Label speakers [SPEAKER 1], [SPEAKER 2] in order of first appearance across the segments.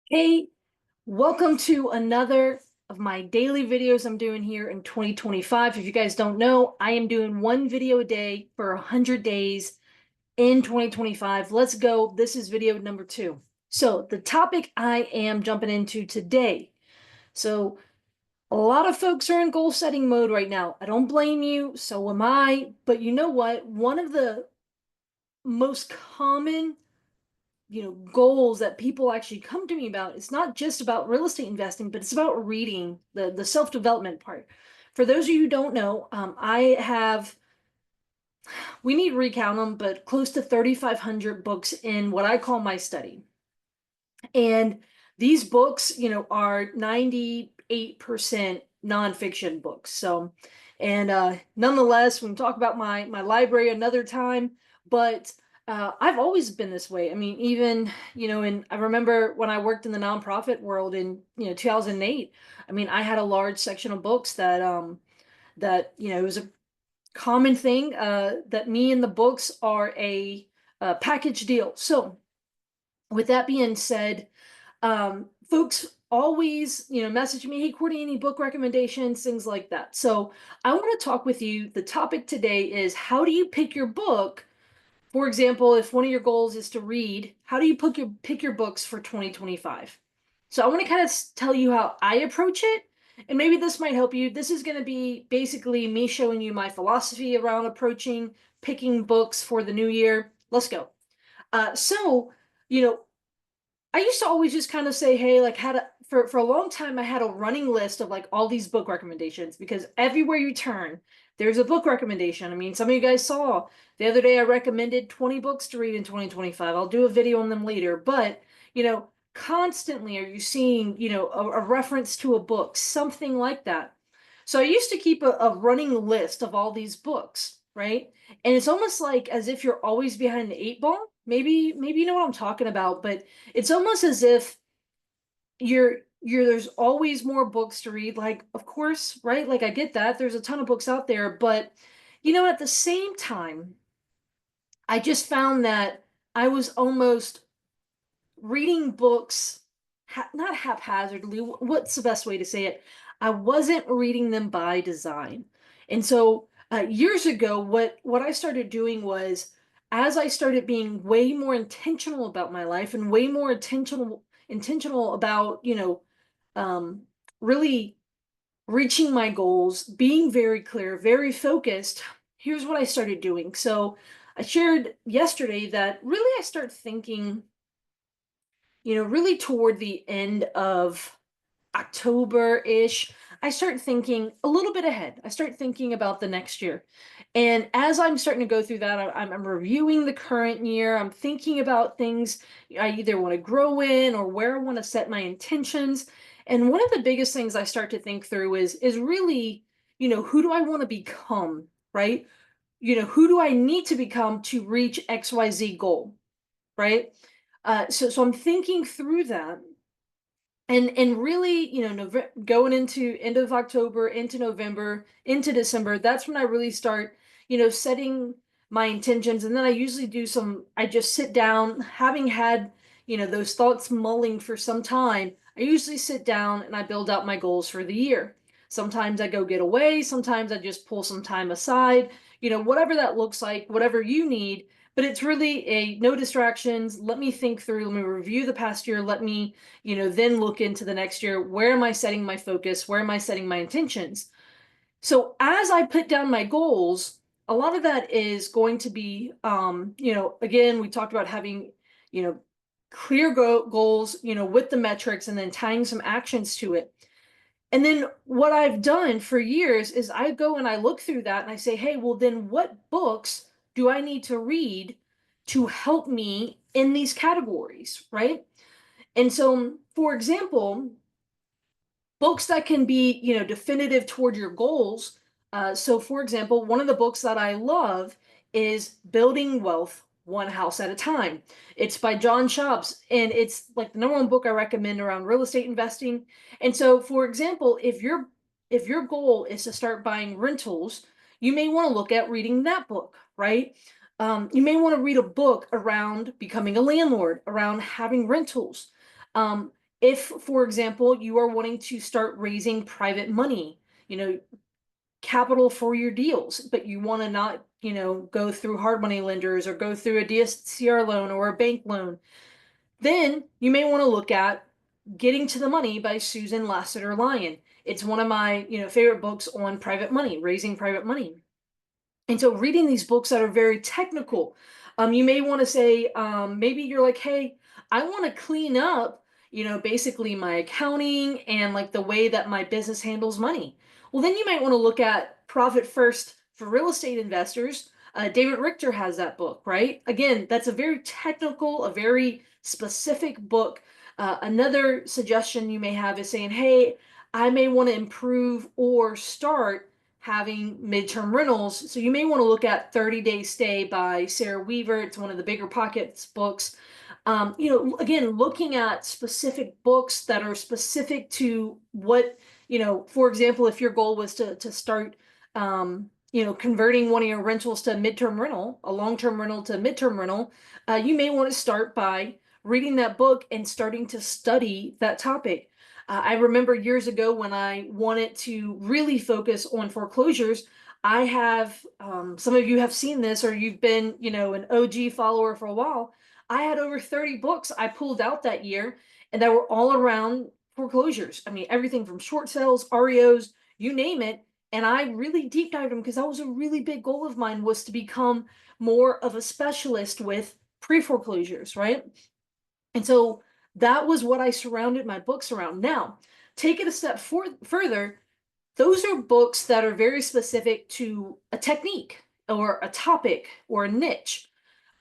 [SPEAKER 1] Hey, welcome to another of my daily videos I'm doing here in 2025. If you guys don't know, I am doing one video a day for 100 days in 2025. Let's go. This is video number 2. So the topic I am jumping into today. So a lot of folks are in goal setting mode right now. I don't blame you. So am I. But you know what? One of the most common goals that people actually come to me about, it's not just about real estate investing, but it's about reading, the self-development part. For those of you who don't know, I have, we need to recount them, but close to 3,500 books in what I call my study. And these books, are 98% nonfiction books. So, and nonetheless, we can talk about my library another time, but I've always been this way. I mean, even, I remember when I worked in the nonprofit world in, 2008, I mean, I had a large section of books that it was a common thing, that me and the books are a package deal. So with that being said, folks always, message me, hey, Courtney, any book recommendations, things like that. So I want to talk with you. The topic today is how do you pick your book? For example, if one of your goals is to read, how do you pick your books for 2025? So I want to kind of tell you how I approach it, and maybe this might help you. This is going to be basically me showing you my philosophy around approaching picking books for the new year. Let's go. So, you know, I used to always just kind of say, hey, like had a for a long time I had a running list of like all these book recommendations because everywhere you turn, there's a book recommendation. I mean, some of you guys saw the other day I recommended 20 books to read in 2025. I'll do a video on them later, but constantly are you seeing, a reference to a book, something like that. So I used to keep a running list of all these books, right? And it's almost like as if you're always behind the eight ball. Maybe you know what I'm talking about, but it's almost as if there's always more books to read. Like, of course, right? Like I get that. There's a ton of books out there, but at the same time, I just found that I was almost reading books not haphazardly. What's the best way to say it? I wasn't reading them by design. And so years ago, what I started doing was as I started being way more intentional about my life and way more intentional about, um, really reaching my goals, being very clear, very focused, here's what I started doing. So I shared yesterday that really I start thinking, really toward the end of October-ish, I start thinking a little bit ahead. I start thinking about the next year. And as I'm starting to go through that, I'm reviewing the current year. I'm thinking about things I either want to grow in or where I want to set my intentions. And one of the biggest things I start to think through is really, who do I want to become, right? Who do I need to become to reach XYZ goal, right? So I'm thinking through that, and really, going into end of October, into November, into December. That's when I really start, setting my intentions, and then I usually do some. I just sit down, having had, those thoughts mulling for some time. I usually sit down and I build out my goals for the year. Sometimes I go get away. Sometimes I just pull some time aside. Whatever that looks like, whatever you need, but it's really a no distractions. Let me think through, let me review the past year. Let me, then look into the next year. Where am I setting my focus? Where am I setting my intentions? So as I put down my goals, a lot of that is going to be, again, we talked about having, you know, clear goals, with the metrics and then tying some actions to it. And then what I've done for years is I go and I look through that and I say, hey, well, then what books do I need to read to help me in these categories, right? And so, for example, books that can be, definitive toward your goals. So, for example, one of the books that I love is Building Wealth One House at a Time. It's by John Shops, and it's like the number one book I recommend around real estate investing. And so, for example, if your goal is to start buying rentals, you may want to look at reading that book, right? You may want to read a book around becoming a landlord, around having rentals. If, for example, you are wanting to start raising private money, you know, capital for your deals, but you want to not, go through hard money lenders or go through a DSCR loan or a bank loan, then you may want to look at Getting to the Money by Susan Lassiter Lyon. It's one of my, favorite books on private money, raising private money. And so reading these books that are very technical, you may want to say, maybe you're like, hey, I want to clean up, basically my accounting and like the way that my business handles money. Well, then you might want to look at Profit First for real estate investors. David Richter has that book, right? Again, that's a very technical, a very specific book. Another suggestion you may have is saying, hey, I may want to improve or start having midterm rentals. So you may want to look at 30 Day Stay by Sarah Weaver. It's one of the Bigger Pockets books. Again, looking at specific books that are specific to what, for example, if your goal was to start, converting one of your rentals to midterm rental, a long-term rental to midterm rental, you may want to start by reading that book and starting to study that topic. I remember years ago when I wanted to really focus on foreclosures. I have, some of you have seen this or you've been, an OG follower for a while. I had over 30 books I pulled out that year and that were all around foreclosures. I mean, everything from short sales, REOs, you name it. And I really deep dived them because that was a really big goal of mine, was to become more of a specialist with pre-foreclosures, right? And so that was what I surrounded my books around. Now, take it a step further. Those are books that are very specific to a technique or a topic or a niche.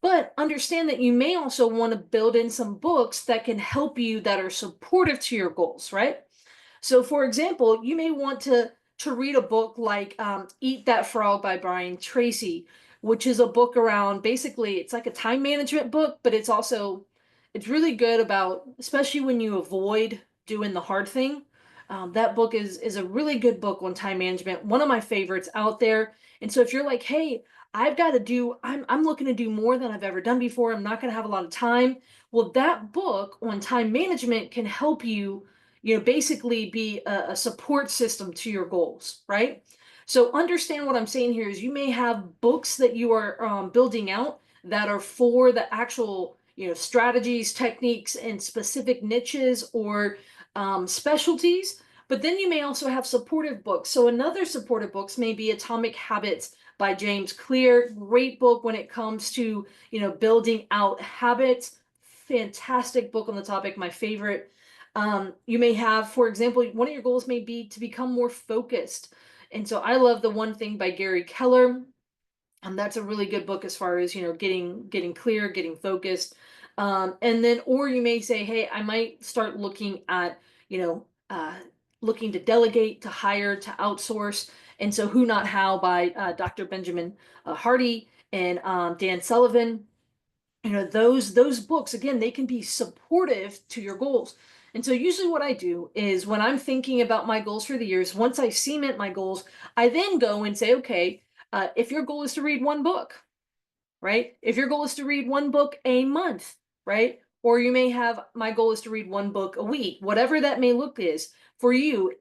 [SPEAKER 1] But understand that you may also want to build in some books that can help you, that are supportive to your goals, right? So, for example, you may want to read a book like Eat That Frog by Brian Tracy, which is a book around, basically it's like a time management book, but it's really good about, especially when you avoid doing the hard thing. That book is a really good book on time management, one of my favorites out there. And so if you're like, hey, I'm looking to do more than I've ever done before, I'm not going to have a lot of time. Well, that book on time management can help you, basically be a support system to your goals, right? So understand what I'm saying here is you may have books that you are building out that are for the actual, strategies, techniques, and specific niches or specialties. But then you may also have supportive books. So another supportive books may be Atomic Habits by James Clear. Great book when it comes to, building out habits. Fantastic book on the topic, my favorite. You may have, for example, one of your goals may be to become more focused. And so I love The One Thing by Gary Keller. That's a really good book as far as, getting clear, getting focused. And then, or you may say, hey, I might start looking at, looking to delegate, to hire, to outsource. And so Who Not How by Dr. Benjamin Hardy and Dan Sullivan. Those books, again, they can be supportive to your goals. And so usually what I do is when I'm thinking about my goals for the years, once I cement my goals, I then go and say, okay, if your goal is to read one book, right? If your goal is to read one book a month, right? Or you may have, my goal is to read one book a week, whatever that may look is for you,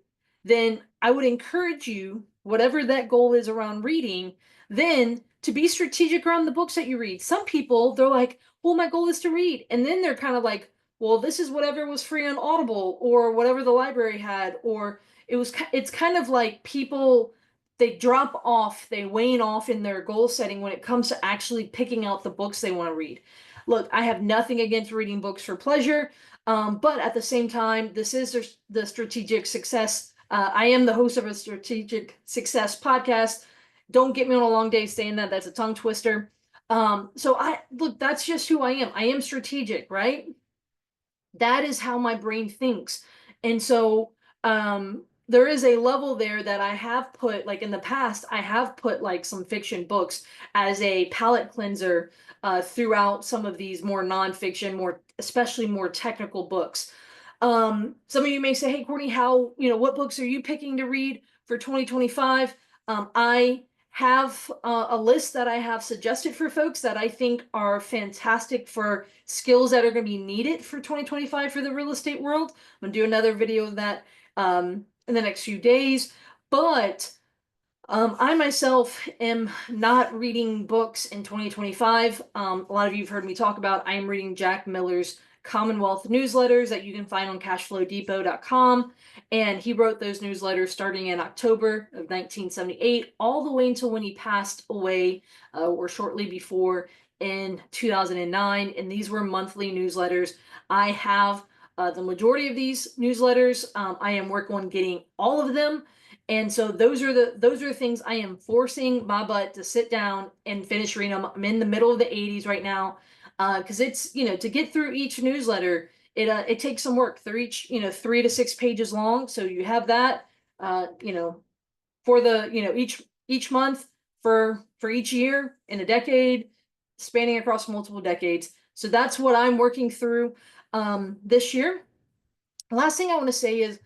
[SPEAKER 1] then I would encourage you, whatever that goal is around reading, then to be strategic around the books that you read. Some people, they're like, well, my goal is to read. And then they're kind of like, well, this is whatever was free on Audible or whatever the library had, or it's kind of like people, they drop off, they wane off in their goal setting when it comes to actually picking out the books they want to read. Look, I have nothing against reading books for pleasure, but at the same time, this is the Strategic Success. I am the host of a Strategic Success podcast. Don't get me on a long day saying that. That's a tongue twister. So look, that's just who I am. I am strategic, right? That is how my brain thinks. And so there is a level there that I have put, like in the past, I have put like some fiction books as a palate cleanser throughout some of these more nonfiction, especially more technical books. Some of you may say, hey, Courtney, what books are you picking to read for 2025? I have a list that I have suggested for folks that I think are fantastic for skills that are going to be needed for 2025 for the real estate world. I'm going to do another video of that in the next few days. But I myself am not reading books in 2025. A lot of you have heard me talk about, I am reading Jack Miller's Commonwealth newsletters that you can find on cashflowdepot.com. And he wrote those newsletters starting in October of 1978, all the way until when he passed away, or shortly before in 2009. And these were monthly newsletters. I have the majority of these newsletters. I am working on getting all of them. And so those are the things I am forcing my butt to sit down and finish reading them. I'm in the middle of the 80s right now, because it's, to get through each newsletter, it takes some work. They're each 3 to 6 pages long, so you have that uh, you know for the each month for each year in a decade, spanning across multiple decades. So that's what I'm working through this year. Last thing I want to say is,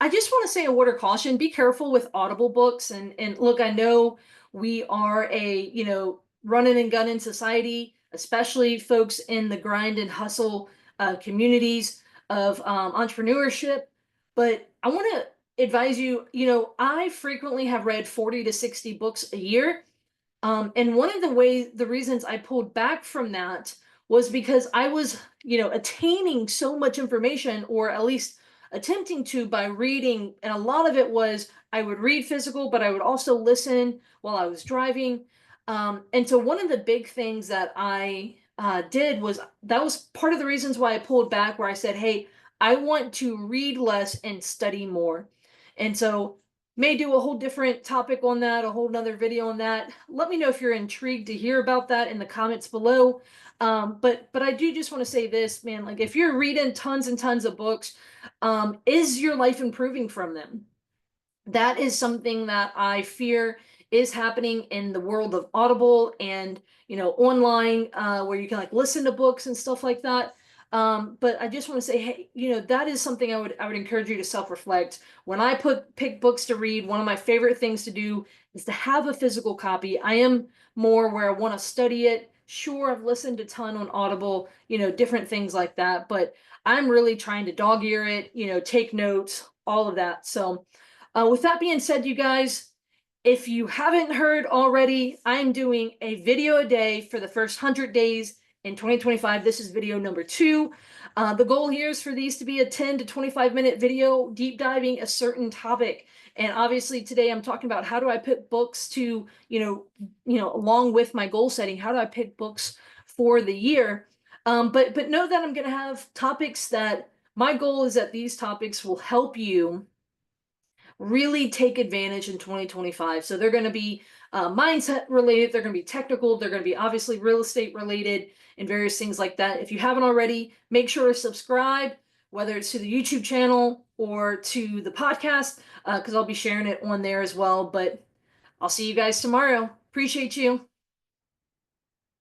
[SPEAKER 1] I just want to say a word of caution. Be careful with Audible books. And look, I know we are a, running and gunning society, especially folks in the grind and hustle communities of entrepreneurship. But I want to advise you, I frequently have read 40 to 60 books a year. And one of the reasons I pulled back from that was because I was, attaining so much information, or at least attempting to, by reading. And a lot of it was I would read physical, but I would also listen while I was driving. And so one of the big things that I did was, that was part of the reasons why I pulled back, where I said, hey, I want to read less and study more. And so may do a whole different topic on that, a whole nother video on that. Let me know if you're intrigued to hear about that in the comments below. But I do just want to say this, man, like if you're reading tons and tons of books, is your life improving from them? That is something that I fear is happening in the world of Audible and online, where you can like listen to books and stuff like that. But I just want to say, hey, that is something I would encourage you to self-reflect. When I pick books to read, one of my favorite things to do is to have a physical copy. I am more where I want to study it. Sure, I've listened a ton on Audible, different things like that, but I'm really trying to dog ear it, take notes, all of that. So with that being said, you guys, if you haven't heard already, I'm doing a video a day for the first 100 days in 2025. This is video number 2. The goal here is for these to be a 10 to 25-minute video deep diving a certain topic. And obviously today I'm talking about how do I pick books to, along with my goal setting, how do I pick books for the year? But know that I'm going to have topics that my goal is that these topics will help you really take advantage in 2025. So they're going to be mindset related, they're going to be technical, they're going to be obviously real estate related and various things like that. If you haven't already, make sure to subscribe, whether it's to the YouTube channel or to the podcast, because I'll be sharing it on there as well. But I'll see you guys tomorrow. Appreciate you.